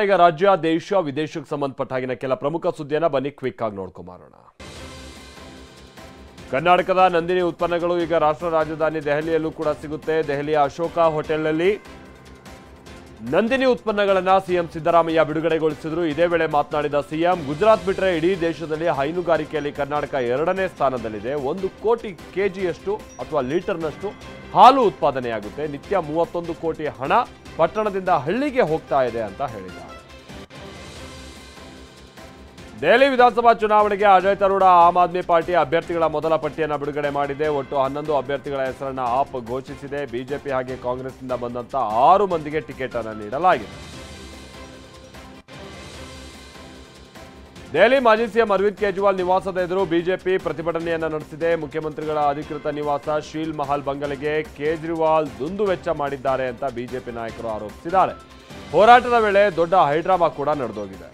ಈಗ ರಾಜ್ಯ ದೇಶ ವಿದೇಶಕ್ಕೆ ಸಂಬಂಧಪಟ್ಟ ಹಾಗಿನ ಕೆಲ ಪ್ರಮುಖ ಸುದ್ದಿಯನ್ನು ಬನ್ನಿ ಕ್ವಿಕ್ ಆಗಿ ನೋಡ್ಕೊಂಬರೋಣ. ಕರ್ನಾಟಕದ ನಂದಿನಿ ಉತ್ಪನ್ನಗಳು ಈಗ ರಾಷ್ಟ್ರ ರಾಜಧಾನಿ ದೆಹಲಿಯಲ್ಲೂ ಕೂಡ ಸಿಗುತ್ತೆ. ದೆಹಲಿಯ ಅಶೋಕ ಹೋಟೆಲ್ನಲ್ಲಿ ನಂದಿನಿ ಉತ್ಪನ್ನಗಳನ್ನು ಸಿಎಂ ಸಿದ್ದರಾಮಯ್ಯ ಬಿಡುಗಡೆಗೊಳಿಸಿದ್ರು. ಇದೇ ವೇಳೆ ಮಾತನಾಡಿದ ಸಿಎಂ, ಗುಜರಾತ್ ಬಿಟ್ಟರೆ ಇಡೀ ದೇಶದಲ್ಲಿ ಹೈನುಗಾರಿಕೆಯಲ್ಲಿ ಕರ್ನಾಟಕ 2ನೇ ಸ್ಥಾನದಲ್ಲಿದೆ. 1 ಕೋಟಿ ಕೆಜಿಯಷ್ಟು ಅಥವಾ ಲೀಟರ್ನಷ್ಟು ಹಾಲು ಉತ್ಪಾದನೆಯಾಗುತ್ತೆ. ನಿತ್ಯ 31 ಕೋಟಿ ಹಣ ಪಟ್ಟಣದಿಂದ ಹಳ್ಳಿಗೆ ಹೋಗ್ತಾ ಇದೆ ಅಂತ ಹೇಳಿದ್ದಾರೆ. ದೆಹಲಿ ವಿಧಾನಸಭಾ ಚುನಾವಣೆಗೆ ಆಡಳಿತಾರೂಢ ಆಮ್ ಆದ್ಮಿ ಪಾರ್ಟಿ ಅಭ್ಯರ್ಥಿಗಳ ಮೊದಲ ಪಟ್ಟಿಯನ್ನು ಬಿಡುಗಡೆ ಮಾಡಿದೆ. ಒಟ್ಟು 11 ಅಭ್ಯರ್ಥಿಗಳ ಹೆಸರನ್ನು ಆಪ್ ಘೋಷಿಸಿದೆ. ಬಿಜೆಪಿ ಹಾಗೆ ಕಾಂಗ್ರೆಸ್ನಿಂದ ಬಂದಂತ 6 ಮಂದಿಗೆ ಟಿಕೆಟ್ ಅನ್ನು ನೀಡಲಾಗಿದೆ. ದೆಹಲಿ ಮಾಜಿ ಸಿಎಂ ಅರವಿಂದ್ ಕೇಜ್ರಿವಾಲ್ ನಿವಾಸದ ಎದುರು ಬಿಜೆಪಿ ಪ್ರತಿಭಟನೆಯನ್ನು ನಡೆಸಿದೆ. ಮುಖ್ಯಮಂತ್ರಿಗಳ ಅಧಿಕೃತ ನಿವಾಸ ಶೀಲ್ ಮಹಲ್ ಬಂಗಲೆಗೆ ಕೇಜ್ರಿವಾಲ್ ದುಂದುವೆಚ್ಚ ಮಾಡಿದ್ದಾರೆ ಅಂತ ಬಿಜೆಪಿ ನಾಯಕರು ಆರೋಪಿಸಿದ್ದಾರೆ. ಹೋರಾಟದ ವೇಳೆ ದೊಡ್ಡ ಹೈಡ್ರಾಮಾ ಕೂಡ ನಡೆದೋಗಿದೆ.